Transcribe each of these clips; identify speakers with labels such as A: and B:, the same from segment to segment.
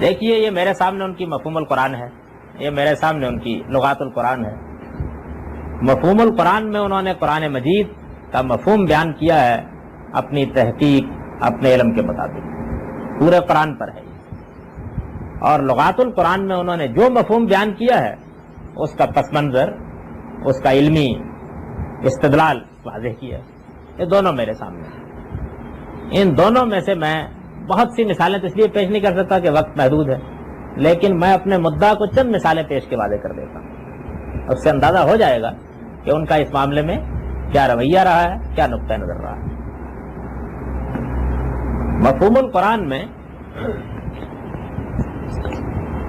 A: دیکھیے یہ میرے سامنے ان کی مفہوم القرآن ہے، یہ میرے سامنے ان کی لغات القرآن ہے۔ مفہوم القرآن میں انہوں نے قرآن مجید کا مفہوم بیان کیا ہے اپنی تحقیق اپنے علم کے مطابق، پورے قرآن پر ہے۔ اور لغات القرآن میں انہوں نے جو مفہوم بیان کیا ہے اس کا پس منظر، اس کا علمی استدلال واضح کیا ہے۔ یہ دونوں میرے سامنے ہیں۔ ان دونوں میں سے میں بہت سی مثالیں تو اس لیے پیش نہیں کر سکتا کہ وقت محدود ہے، لیکن میں اپنے مدعا کو چند مثالیں پیش کے واضح کر دیتا ہوں، اس سے اندازہ ہو جائے گا کہ ان کا اس معاملے میں کیا رویہ رہا ہے، کیا نقطہ نظر رہا ہے۔ مفہوم القرآن میں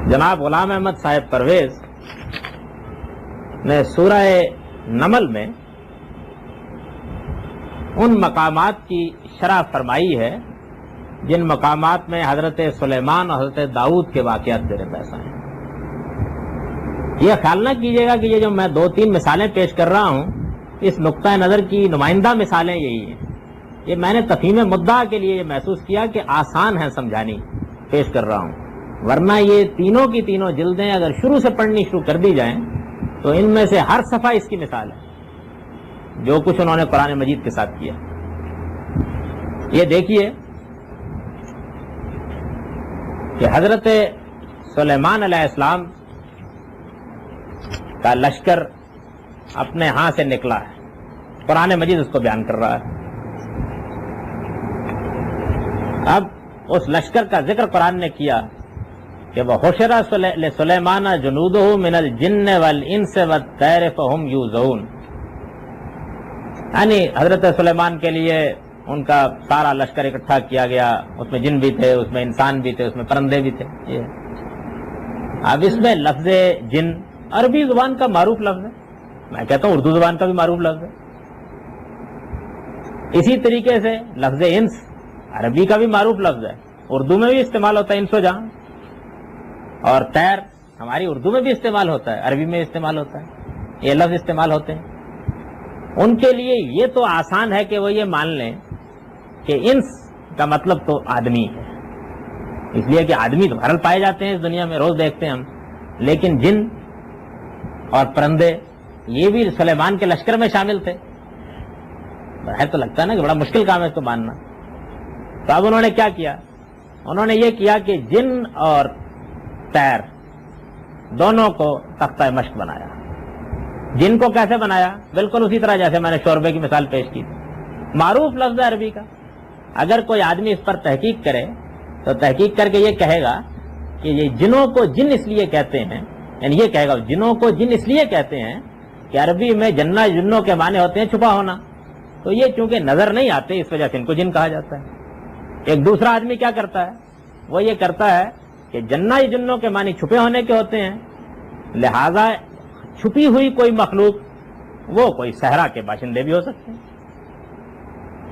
A: جناب غلام احمد صاحب پرویز نے سورہ نمل میں ان مقامات کی شرح فرمائی ہے جن مقامات میں حضرت سلیمان اور حضرت داؤد کے واقعات زیر بحث ہیں۔ یہ خیال نہ کیجیے گا کہ یہ جو میں 2-3 مثالیں پیش کر رہا ہوں اس نقطہ نظر کی نمائندہ مثالیں یہی ہیں۔ یہ میں نے تفہیم مدعا کے لیے یہ محسوس کیا کہ آسان ہے سمجھانی، پیش کر رہا ہوں، ورنہ یہ تینوں کی تینوں جلدیں اگر شروع سے پڑھنی شروع کر دی جائیں تو ان میں سے ہر صفحہ اس کی مثال ہے جو کچھ انہوں نے قرآن مجید کے ساتھ کیا۔ یہ دیکھیے کہ حضرت سلیمان علیہ السلام کا لشکر اپنے ہاں سے نکلا ہے، قرآن مجید اس کو بیان کر رہا ہے۔ اب اس لشکر کا ذکر قرآن نے کیا کہ وَحُشِرَ لِسُلَيْمَانَ جُنُودُهُ مِنَ الْجِنِّ وَالْإِنسِ وَالطَّيْرِ فَهُمْ يُوزَعُونَ، یعنی حضرت سلیمان کے لیے ان کا سارا لشکر اکٹھا کیا گیا، اس میں جن بھی تھے، اس میں انسان بھی تھے، اس میں پرندے بھی تھے۔ اب اس میں لفظ جن عربی زبان کا معروف لفظ ہے، میں کہتا ہوں اردو زبان کا بھی معروف لفظ ہے۔ اسی طریقے سے لفظ انس عربی کا بھی معروف لفظ ہے، اردو میں بھی استعمال ہوتا ہے، انس و جہاں۔ اور طیر ہماری اردو میں بھی استعمال ہوتا ہے، عربی میں استعمال ہوتا ہے، یہ لفظ استعمال ہوتے ہیں۔ ان کے لیے یہ تو آسان ہے کہ وہ یہ مان لیں کہ انس کا مطلب تو آدمی ہے، اس لیے کہ آدمی تو بہرحال پائے جاتے ہیں اس دنیا میں، روز دیکھتے ہیں ہم، لیکن جن اور پرندے یہ بھی سلیمان کے لشکر میں شامل تھے۔ ظاہر تو لگتا ہے نا کہ بڑا مشکل کام ہے اس کو ماننا۔ تو اب انہوں نے کیا کیا؟ انہوں نے یہ کیا کہ جن اور طیر دونوں کو تختہ مشق بنایا۔ جن کو کیسے بنایا؟ بالکل اسی طرح جیسے میں نے شوربے کی مثال پیش کی تھی، معروف لفظ ہے عربی کا۔ اگر کوئی آدمی اس پر تحقیق کرے تو تحقیق کر کے یہ کہے گا کہ یہ جنوں کو جن اس لیے کہتے ہیں، یعنی یہ کہے گا جنوں کو جن اس لیے کہتے ہیں کہ عربی میں جنہ جنوں کے معنی ہوتے ہیں چھپا ہونا، تو یہ چونکہ نظر نہیں آتے اس وجہ سے ان کو جن کہا جاتا ہے۔ ایک دوسرا آدمی کیا کرتا ہے؟ وہ یہ کرتا ہے کہ جنہ جنوں کے معنی چھپے ہونے کے ہوتے ہیں، لہذا چھپی ہوئی کوئی مخلوق وہ کوئی صحرا کے باشندے بھی ہو سکتے ہیں۔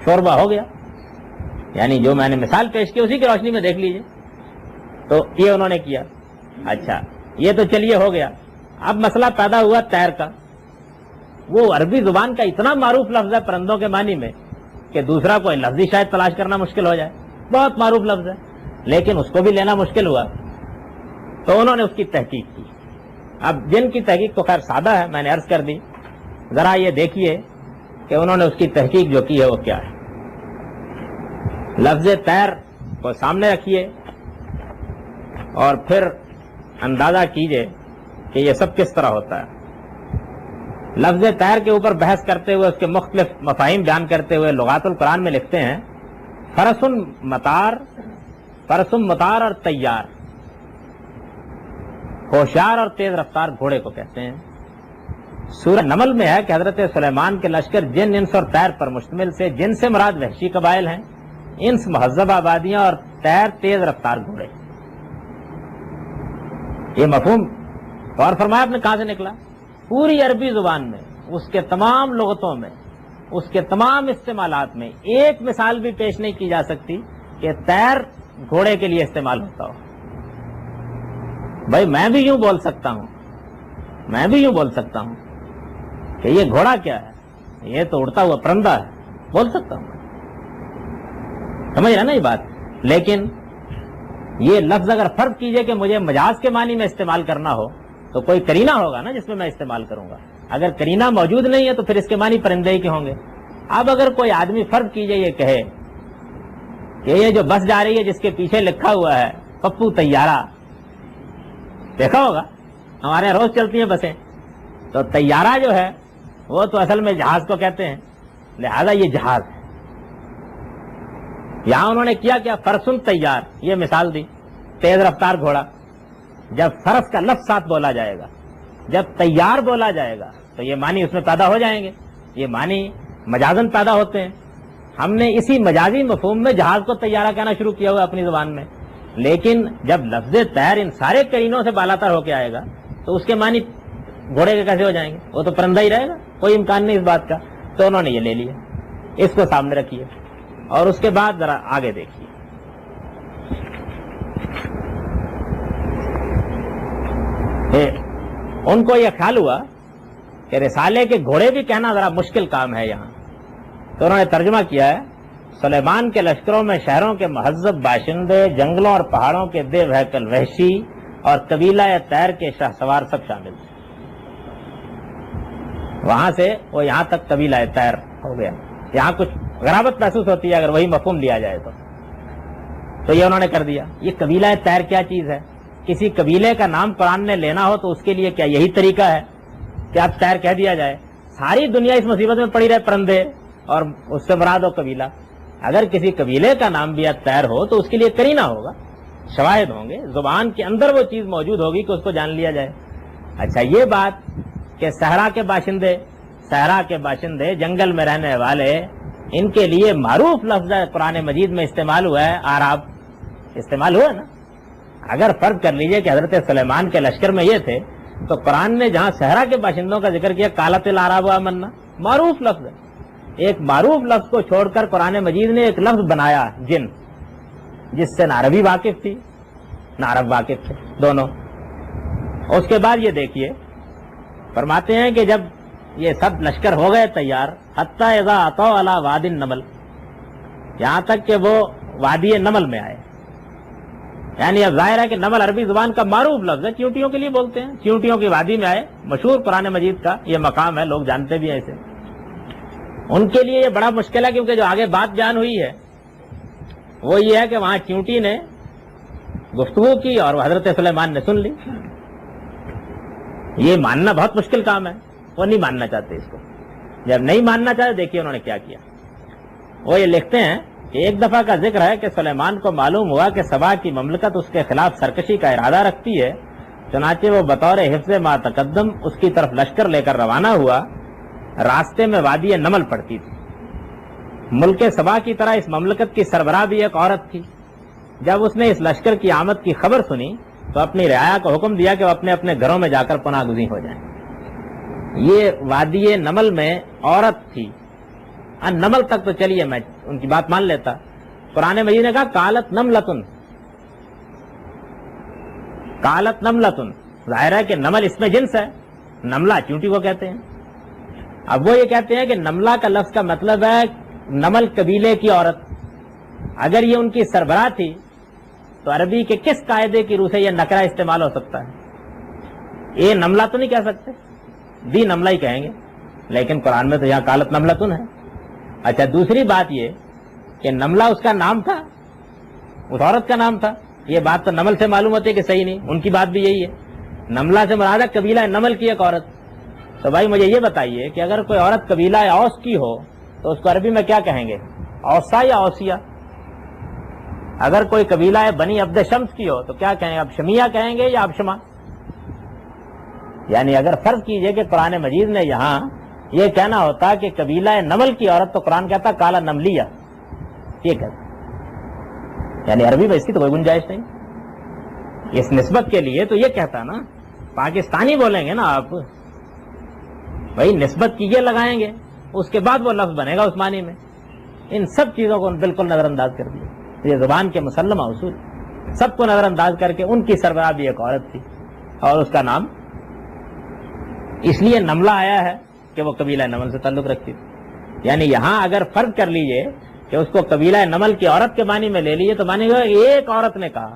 A: شوربہ ہو گیا، یعنی جو میں نے مثال پیش کی اسی کی روشنی میں دیکھ لیجئے۔ تو یہ انہوں نے کیا۔ اچھا یہ تو چلیے ہو گیا، اب مسئلہ پیدا ہوا طیر کا۔ وہ عربی زبان کا اتنا معروف لفظ ہے پرندوں کے معنی میں کہ دوسرا کوئی لفظی شاید تلاش کرنا مشکل ہو جائے، بہت معروف لفظ ہے، لیکن اس کو بھی لینا مشکل ہوا، تو انہوں نے اس کی تحقیق کی۔ اب جن کی تحقیق تو خیر سادہ ہے، میں نے عرض کر دی، ذرا یہ دیکھیے کہ انہوں نے اس کی تحقیق جو کی ہے وہ کیا ہے۔ لفظ طیر کو سامنے رکھیے اور پھر اندازہ کیجئے کہ یہ سب کس طرح ہوتا ہے۔ لفظ طیر کے اوپر بحث کرتے ہوئے اس کے مختلف مفاہیم بیان کرتے ہوئے لغات القرآن میں لکھتے ہیں فرس مطار اور تیار، ہوشیار اور تیز رفتار گھوڑے کو کہتے ہیں۔ سورہ نمل میں ہے کہ حضرت سلیمان کے لشکر جن، انس اور طیر پر مشتمل سے، جن سے مراد وحشی قبائل ہیں، انس مہذب آبادیاں اور طیر تیز رفتار گھوڑے۔ یہ مفہوم غور فرمایا آپ نے کہاں سے نکلا؟ پوری عربی زبان میں، اس کے تمام لغتوں میں، اس کے تمام استعمالات میں ایک مثال بھی پیش نہیں کی جا سکتی کہ طیر گھوڑے کے لیے استعمال ہوتا ہو۔ بھائی میں بھی یوں بول سکتا ہوں کہ یہ گھوڑا کیا ہے، یہ تو اڑتا ہوا پرندہ ہے، بول سکتا ہوں، سمجھ رہے نا یہ بات۔ لیکن یہ لفظ اگر فرض کیجئے کہ مجھے مجاز کے معنی میں استعمال کرنا ہو تو کوئی کرینہ ہوگا نا جس میں میں استعمال کروں گا. اگر کرینہ موجود نہیں ہے تو پھر اس کے معنی پرندے ہی کے ہوں گے. اب اگر کوئی آدمی فرض کیجئے یہ کہے کہ یہ جو بس جا رہی ہے جس کے پیچھے لکھا ہوا ہے پپو طیارہ، دیکھا ہوگا ہمارے یہاں روز چلتی ہیں بسیں، تو طیارہ جو ہے وہ تو اصل میں جہاز کو کہتے ہیں، لہذا یہ جہاز ہے. یہاں انہوں نے کیا فرسن تیار، یہ مثال دی، تیز رفتار گھوڑا. جب فرس کا لفظ ساتھ بولا جائے گا، جب تیار بولا جائے گا تو یہ معنی اس میں پیدا ہو جائیں گے. یہ معنی مجازن پیدا ہوتے ہیں. ہم نے اسی مجازی مفہوم میں جہاز کو طیارہ کہنا شروع کیا ہوا اپنی زبان میں، لیکن جب لفظ طیر ان سارے کرینوں سے بالاتر ہو کے آئے گا تو اس کے معنی گھوڑے کے کیسے ہو جائیں گے؟ وہ تو پرندہ ہی رہے گا، کوئی امکان نہیں اس بات کا. تو انہوں نے یہ لے لیا، اس کو سامنے رکھیے اور اس کے بعد ذرا آگے دیکھیے. ان کو یہ خیال ہوا کہ رسالے کے گھوڑے بھی کہنا ذرا مشکل کام ہے یہاں، تو انہوں نے ترجمہ کیا ہے سلیمان کے لشکروں میں شہروں کے مہذب باشندے، جنگلوں اور پہاڑوں کے بے بہکل وحشی اور قبیلہ طیر کے شاہ سوار سب شامل تھے. وہاں سے وہ یہاں تک قبیلہ طیر ہو گیا. یہاں کچھ غرابت محسوس ہوتی ہے اگر وہی مفہوم لیا جائے تو یہ انہوں نے کر دیا. یہ قبیلہ طیر کیا چیز ہے؟ کسی قبیلے کا نام قرآن نے لینا ہو تو اس کے لیے کیا یہی طریقہ ہے کہ اب طیر کہہ دیا جائے؟ ساری دنیا اس مصیبت میں پڑی رہے پرندے اور اس سے مراد ہو قبیلہ. اگر کسی قبیلے کا نام بھی طیر ہو تو اس کے لیے کرینہ ہوگا، شواہد ہوں گے، زبان کے اندر وہ چیز موجود ہوگی کہ اس کو جان لیا جائے. اچھا یہ بات کہ صحرا کے باشندے جنگل میں رہنے والے، ان کے لیے معروف لفظ قرآن مجید میں استعمال ہوا ہے آراب، استعمال ہوا ہے نا. اگر فرض کر لیجئے کہ حضرت سلیمان کے لشکر میں یہ تھے تو قرآن نے جہاں صحرا کے باشندوں کا ذکر کیا قالت العراب آمنا، معروف لفظ ہے. ایک معروف لفظ کو چھوڑ کر قرآن مجید نے ایک لفظ بنایا جن، جس سے نہ عربی واقف تھی نہ عرب واقف تھے دونوں. اس کے بعد یہ دیکھیے فرماتے ہیں کہ جب یہ سب لشکر ہو گئے تیار، حتی اذا اتوا علی وادی النمل، یہاں تک کہ وہ وادی نمل میں آئے. یعنی اب ظاہر ہے کہ نمل عربی زبان کا معروف لفظ ہے، چیونٹیوں کے لیے بولتے ہیں. چیونٹیوں کی وادی میں آئے، مشہور قرآن مجید کا یہ مقام ہے، لوگ جانتے بھی ہیں اسے. ان کے لیے یہ بڑا مشکل ہے کیونکہ جو آگے بات بیان ہوئی ہے وہ یہ ہے کہ وہاں چیونٹی نے گفتگو کی اور حضرت سلیمان نے سن لی. یہ ماننا بہت مشکل کام ہے، وہ نہیں ماننا چاہتے اس کو. جب نہیں ماننا چاہتے دیکھیے انہوں نے کیا کیا. وہ یہ لکھتے ہیں کہ ایک دفعہ کا ذکر ہے کہ سلیمان کو معلوم ہوا کہ سبا کی مملکت اس کے خلاف سرکشی کا ارادہ رکھتی ہے، چنانچہ وہ بطور حفظ ما تقدم اس کی طرف لشکر لے کر روانہ ہوا. راستے میں وادی نمل پڑتی تھی. ملک سبا کی طرح اس مملکت کی سربراہ بھی ایک عورت تھی. جب اس نے اس لشکر کی آمد کی خبر سنی تو اپنی رعایا کو حکم دیا کہ وہ اپنے اپنے گھروں میں جا کر پناہ گزین ہو جائیں. یہ وادی نمل میں عورت تھی. نمل تک تو چلیے میں ان کی بات مان لیتا. قرآن مجید نے کہا قالت نملتن، قالت نملتن، ظاہر ہے کہ نمل اس میں جنس ہے، نملہ چیونٹی کو کہتے ہیں. اب وہ یہ کہتے ہیں کہ نملہ کا لفظ کا مطلب ہے نمل قبیلے کی عورت. اگر یہ ان کی سربراہ تھی تو عربی کے کس قاعدے کی روح سے یہ نکرہ استعمال ہو سکتا ہے؟ یہ نملہ تو نہیں کہہ سکتے، دی نملہ ہی کہیں گے، لیکن قرآن میں تو یہاں قالت نملتن ہے. اچھا دوسری بات یہ کہ نملہ اس کا نام تھا، اس عورت کا نام تھا. یہ بات تو نمل سے معلوم ہوتی ہے کہ صحیح نہیں، ان کی بات بھی یہی ہے. نملہ سے مراد ہے قبیلہ نمل کی ایک عورت. تو بھائی مجھے یہ بتائیے کہ اگر کوئی عورت قبیلہ اوس کی ہو تو اس کو عربی میں کیا کہیں گے؟ اوسا یا اوسیا؟ اگر کوئی قبیلہ بنی عبد شمس کی ہو تو کیا کہیں گے؟ ابشمیہ کہیں گے یا ابشما؟ یعنی اگر فرض کیجئے کہ قرآن مجید نے یہاں یہ کہنا ہوتا کہ قبیلہ نمل کی عورت تو قرآن کہتا کالا نملیہ، یہ کہتا، یعنی عربی میں اس کی تو کوئی گنجائش نہیں. اس نسبت کے لیے تو یہ کہتا نا، پاکستانی بولیں گے نا آپ، بھائی نسبت کی یہ لگائیں گے، اس کے بعد وہ لفظ بنے گا اس معنی میں. ان سب چیزوں کو بالکل نظر انداز کر دیا. یہ زبان کے مسلمہ اصول سب کو نظر انداز کر کے ان کی سربراہ بھی ایک عورت تھی اور اس کا نام اس لیے نملہ آیا ہے کہ وہ قبیلہ نمل سے تعلق رکھتی تھی. یعنی یہاں اگر فرض کر لیجئے کہ اس کو قبیلہ نمل کی عورت کے معنی میں لے لیجئے تو مانے گا ایک عورت نے کہا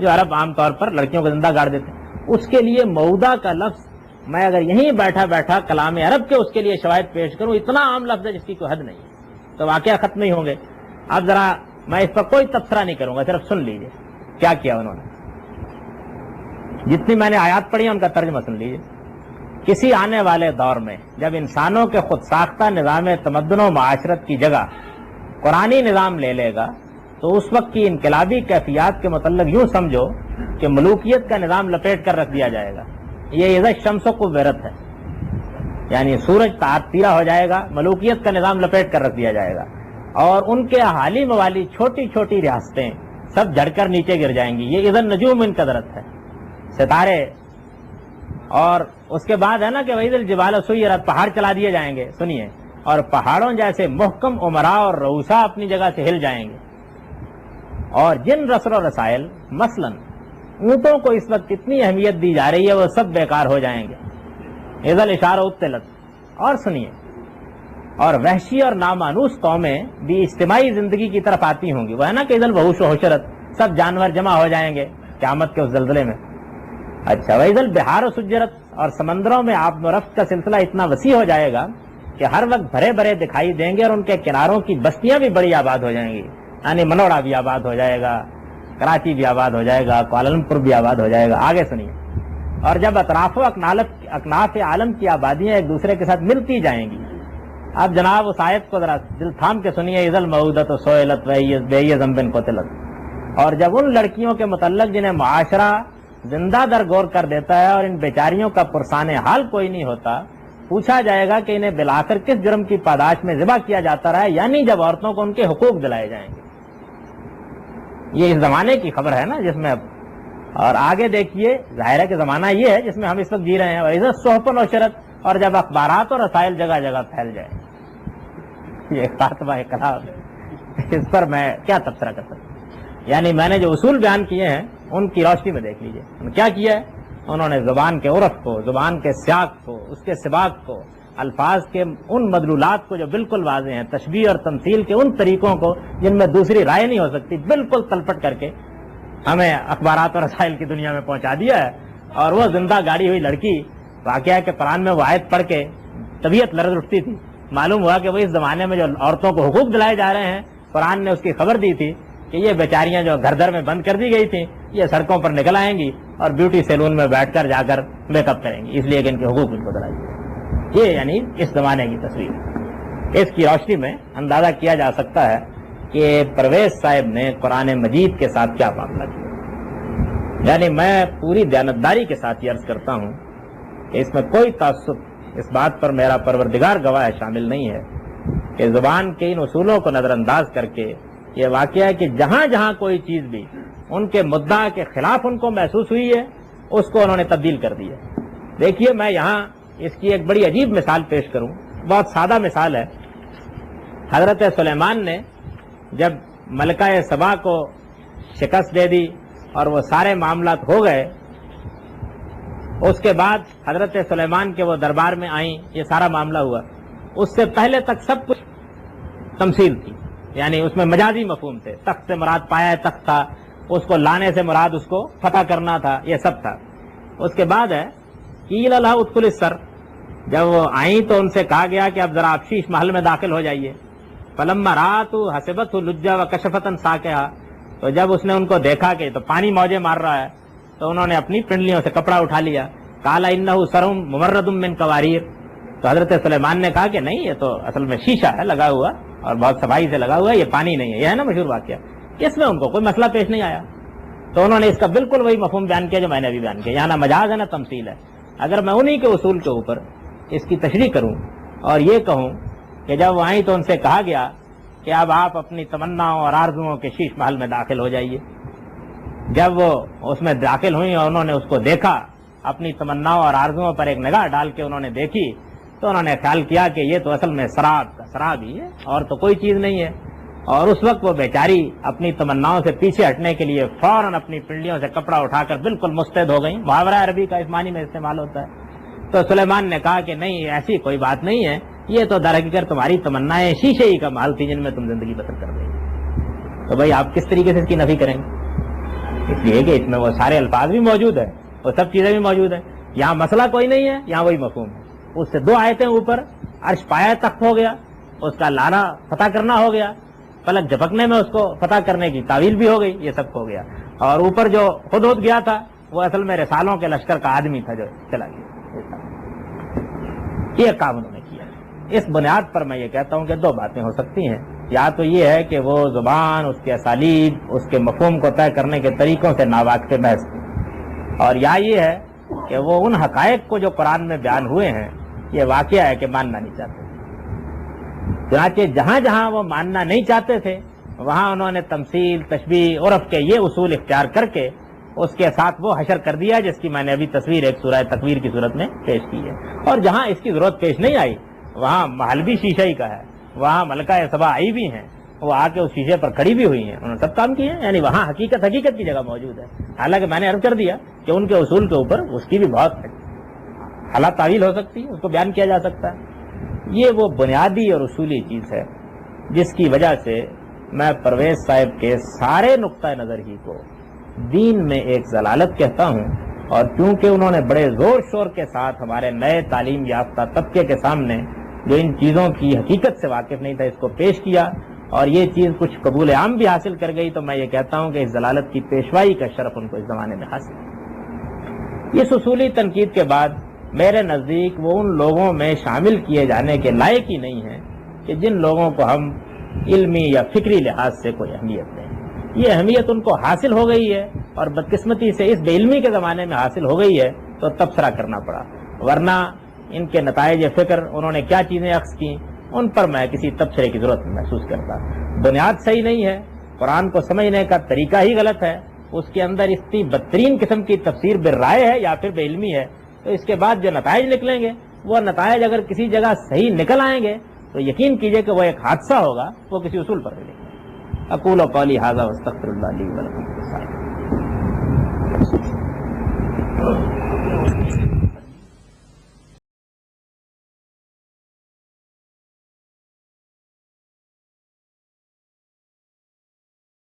A: جو عرب عام طور پر لڑکیوں کو زندہ گاڑ دیتے ہیں، اس کے لیے مؤودہ کا لفظ میں اگر یہیں بیٹھا بیٹھا کلام عرب کے اس کے لیے شواہد پیش کروں، اتنا عام لفظ ہے جس کی کوئی حد نہیں ہے، تو واقعہ ختم نہیں ہوں گے۔ اب ذرا میں اس پر کوئی تبصرہ نہیں کروں گا، صرف سن لیجئے کیا کیا انہوں نے۔ جتنی میں نے آیات پڑھی ہیں ان کا ترجمہ سن لیجئے۔ کسی آنے والے دور میں جب انسانوں کے خود ساختہ نظام تمدن و معاشرت کی جگہ قرآنی نظام لے لے گا تو اس وقت کی انقلابی کیفیات کے متعلق یوں سمجھو کہ ملوکیت کا نظام لپیٹ کر رکھ دیا جائے گا۔ یہ اذا الشمس کوورت ہے، یعنی سورج تیرا ہو جائے گا، ملوکیت کا نظام لپیٹ کر رکھ دیا جائے گا، اور ان کے احالی موالی چھوٹی چھوٹی ریاستیں سب جھڑ کر نیچے گر جائیں گی۔ یہ اذا النجوم انکدرت ہے، ستارے، اور اس کے بعد ہے نا کہ وَإِذَا الْجِبَالُ سُيِّرَتْ، پہاڑ چلا دیے جائیں گے، سنیے، اور پہاڑوں جیسے محکم امراء اور رؤساء اپنی جگہ سے ہل جائیں گے، اور جن رسل و رسائل مثلا اونٹوں کو اس وقت اتنی اہمیت دی جا رہی ہے وہ سب بیکار ہو جائیں گے۔ اذا الاشارہ اطلت، اور سنیے، اور وحشی اور نامانوس قومیں بھی اجتماعی زندگی کی طرف آتی ہوں گی، وہ ہے نا کہ اذا الوحوش حشرت، سب جانور جمع ہو جائیں گے قیامت کے اس زلزلے میں۔ اچھا، وَإِذَا الْبِحَارُ سُجِّرَتْ، اور سمندروں میں آب و رفت کا سلسلہ اتنا وسیع ہو جائے گا کہ ہر وقت بھرے بھرے دکھائی دیں گے، اور ان کے کناروں کی بستیاں بھی بڑی آباد ہو جائیں گی، یعنی منوڑا بھی آباد ہو جائے گا، کراچی بھی آباد ہو جائے گا، کوالالمپور بھی آباد ہو جائے گا۔ آگے سنیے، اور جب اطراف و اکناف عالم کی آبادیاں ایک دوسرے کے ساتھ ملتی جائیں گی۔ اب جناب اس آیت کو ذرا دل تھام کے سنیے، اذا الموءودۃ سئلت بأی ذنب قتلت، اور جب ان لڑکیوں کے متعلق جنہیں معاشرہ زندہ درگور کر دیتا ہے اور ان بیچاریوں کا پرسان حال کوئی نہیں ہوتا، پوچھا جائے گا کہ انہیں بلاخر کس جرم کی پاداش میں ذبح کیا جاتا رہا ہے، یعنی جب عورتوں کو ان کے حقوق دلائے جائیں گے۔ یہ اس زمانے کی خبر ہے نا جس میں، اور آگے دیکھیے، ظاہر ہے کہ زمانہ یہ ہے جس میں ہم اس وقت جی رہے ہیں، وَإِذَا الصُّحُفُ نُشِرَتْ، اور جب اخبارات اور رسائل جگہ جگہ پھیل جائیں۔ یہ خاتمہ کلام، اس پر میں کیا تبصرہ کر سکتا ہوں؟ یعنی میں نے جو اصول بیان کیے ہیں ان کی روشنی میں دیکھ لیجئے کیا کیا ہے انہوں نے۔ زبان کے عرف کو، زبان کے سیاق کو، اس کے سباق کو، الفاظ کے ان مدلولات کو جو بالکل واضح ہیں، تشبیہ اور تمثیل کے ان طریقوں کو جن میں دوسری رائے نہیں ہو سکتی، بالکل تلپٹ کر کے ہمیں اخبارات اور رسائل کی دنیا میں پہنچا دیا ہے۔ اور وہ زندہ گاڑی ہوئی لڑکی، واقعہ ہے کہ قرآن میں وہ آیت پڑھ کے طبیعت لرز اٹھتی تھی، معلوم ہوا کہ وہ اس زمانے میں جو عورتوں کو حقوق دلائے جا رہے ہیں، قرآن نے اس کی خبر دی تھی کہ یہ بیچاریاں جو گھر در میں بند کر دی گئی تھیں، یہ سڑکوں پر نکل آئیں گی اور بیوٹی سیلون میں بیٹھ کر جا کر میک اپ کریں گی، اس لیے کہ ان کے حقوق ان کو دلائے گی۔ یہ یعنی اس زمانے کی تصویر، اس کی روشنی میں اندازہ کیا جا سکتا ہے کہ پرویز صاحب نے قرآن مجید کے ساتھ کیا معاملہ کیا۔ یعنی میں پوری دیانتداری کے ساتھ یہ عرض کرتا ہوں کہ اس میں کوئی تعصب، اس بات پر میرا پروردگار گواہ شامل نہیں ہے کہ زبان کے ان اصولوں کو نظر انداز کر کے یہ واقعہ ہے کہ جہاں جہاں کوئی چیز بھی ان کے مدعا کے خلاف ان کو محسوس ہوئی ہے، اس کو انہوں نے تبدیل کر دیا۔ دیکھیے، میں یہاں اس کی ایک بڑی عجیب مثال پیش کروں، بہت سادہ مثال ہے۔ حضرت سلیمان نے جب ملکہ سبا کو شکست دے دی اور وہ سارے معاملات ہو گئے، اس کے بعد حضرت سلیمان کے وہ دربار میں آئیں، یہ سارا معاملہ ہوا۔ اس سے پہلے تک سب کچھ تمثیل تھی، یعنی اس میں مجازی مفہوم تھے، تخت سے مراد پایا تخت تھا، اس کو لانے سے مراد اس کو فتح کرنا تھا، یہ سب تھا۔ اس کے بعد ہے قیل لها ادخل السر، جب وہ آئیں تو ان سے کہا گیا کہ اب ذرا آپ شیش محل میں داخل ہو جائیے۔ فلما رات حسبت لجا و کشفتا ساقیا، تو جب اس نے ان کو دیکھا کہ تو پانی موجے مار رہا ہے، تو انہوں نے اپنی پنڈلیوں سے کپڑا اٹھا لیا۔ قال انہ سرم ممرد من قواریر، تو حضرت سلیمان نے کہا کہ نہیں، یہ تو اصل میں شیشہ ہے لگا ہوا اور بہت صفائی سے لگا ہوا ہے، یہ پانی نہیں ہے۔ یہ ہے نا مشہور واقعہ، اس میں ان کو کوئی مسئلہ پیش نہیں آیا۔ تو انہوں نے اس کا بالکل وہی مفہوم بیان کیا جو میں نے ابھی بیان کیا، یہاں نہ مجاز ہے نہ تمثیل ہے۔ اگر میں انہی کے اصول کے اوپر اس کی تشریح کروں اور یہ کہوں کہ جب وہ آئیں تو ان سے کہا گیا کہ اب آپ اپنی تمناؤں اور آرزوؤں کے شیش محل میں داخل ہو جائیے۔ جب وہ اس میں داخل ہوئیں اور انہوں نے اس کو دیکھا، اپنی تمناؤں اور آرزوؤں پر ایک نگاہ ڈال کے انہوں نے دیکھی، تو انہوں نے خیال کیا کہ یہ تو اصل میں سراب ہی ہے اور تو کوئی چیز نہیں ہے۔ اور اس وقت وہ بیچاری اپنی تمناؤں سے پیچھے ہٹنے کے لیے فوراً اپنی پنڈلیوں سے کپڑا اٹھا کر بالکل مستعد ہو گئیں۔ محاورہ عربی کا اس معنی میں استعمال ہوتا ہے۔ تو سلیمان نے کہا کہ نہیں، ایسی کوئی بات نہیں ہے، یہ تو در حقیقت تمہاری تمنائیں شیشے ہی کا محل تھی جن میں تم زندگی بسر کر رہی۔ تو بھائی آپ کس طریقے سے اس کی نفی کریں گے؟ اس لیے کہ اس میں وہ سارے الفاظ بھی موجود ہیں، وہ سب چیزیں بھی موجود ہیں. یہاں مسئلہ کوئی نہیں ہے، یہاں وہی مفہوم ہے. اس سے 2 آیتیں اوپر، عرش پایا تخت ہو گیا، اس کا لانا فتح کرنا ہو گیا، پلک جھپکنے میں اس کو فتح کرنے کی تعویل بھی ہو گئی، یہ سب ہو گیا. اور اوپر جو خود گیا تھا وہ اصل میں رسالوں کے لشکر کا آدمی تھا جو چلا گیا. یہ کام انہوں نے کیا. اس بنیاد پر میں یہ کہتا ہوں کہ 2 باتیں ہو سکتی ہیں. یا تو یہ ہے کہ وہ زبان، اس کے اسالیب، اس کے مفہوم کو طے کرنے کے طریقوں سے ناواقف محض تھی، اور یا یہ ہے کہ وہ ان حقائق کو جو قرآن میں بیان ہوئے ہیں یہ واقعہ ہے کہ ماننا نہیں چاہتے. چنانچہ جہاں جہاں وہ ماننا نہیں چاہتے تھے وہاں انہوں نے تمثیل، تشبیہ، عرف کے یہ اصول اختیار کر کے اس کے ساتھ وہ حشر کر دیا جس کی میں نے ابھی تصویر ایک سورہ تکویر کی صورت میں پیش کی ہے. اور جہاں اس کی ضرورت پیش نہیں آئی وہاں محل بھی شیشے ہی کا ہے، وہاں ملکہ سبا آئی بھی ہیں، وہ آ کے اس شیشے پر کھڑی بھی ہوئی ہیں، انہوں نے سب کام کیے ہیں. یعنی وہاں حقیقت کی جگہ موجود ہے. حالانکہ میں نے عرض کر دیا کہ ان کے اصول کے اوپر اس کی بھی بہت حالات تعویل ہو سکتی ہے، اس کو بیان کیا جا سکتا ہے. یہ وہ بنیادی اور اصولی چیز ہے جس کی وجہ سے میں پرویز صاحب کے سارے نقطہ نظر ہی کو دین میں ایک ضلالت کہتا ہوں. اور کیونکہ انہوں نے بڑے زور شور کے ساتھ ہمارے نئے تعلیم یافتہ طبقے کے سامنے جو ان چیزوں کی حقیقت سے واقف نہیں تھا اس کو پیش کیا اور یہ چیز کچھ قبول عام بھی حاصل کر گئی، تو میں یہ کہتا ہوں کہ اس ضلالت کی پیشوائی کا شرف ان کو اس زمانے میں حاصل ہے. اس اصولی تنقید کے بعد میرے نزدیک وہ ان لوگوں میں شامل کیے جانے کے لائق ہی نہیں ہیں کہ جن لوگوں کو ہم علمی یا فکری لحاظ سے کوئی اہمیت دیں. یہ اہمیت ان کو حاصل ہو گئی ہے اور بدقسمتی سے اس بے علمی کے زمانے میں حاصل ہو گئی ہے تو تبصرہ کرنا پڑا، ورنہ ان کے نتائج فکر انہوں نے کیا چیزیں عکس کی ان پر میں کسی تبصرے کی ضرورت محسوس کرتا. بنیاد صحیح نہیں ہے، قرآن کو سمجھنے کا طریقہ ہی غلط ہے، اس کے اندر اتنی بدترین قسم کی تفسیر بالرائے ہے یا پھر بے علمی ہے. تو اس کے بعد جو نتائج نکلیں گے وہ نتائج اگر کسی جگہ صحیح نکل آئیں گے تو یقین کیجئے کہ وہ ایک حادثہ ہوگا، وہ کسی اصول پر ملے گا. اقول قولی ھذا واستغفر اللہ لی ولکم.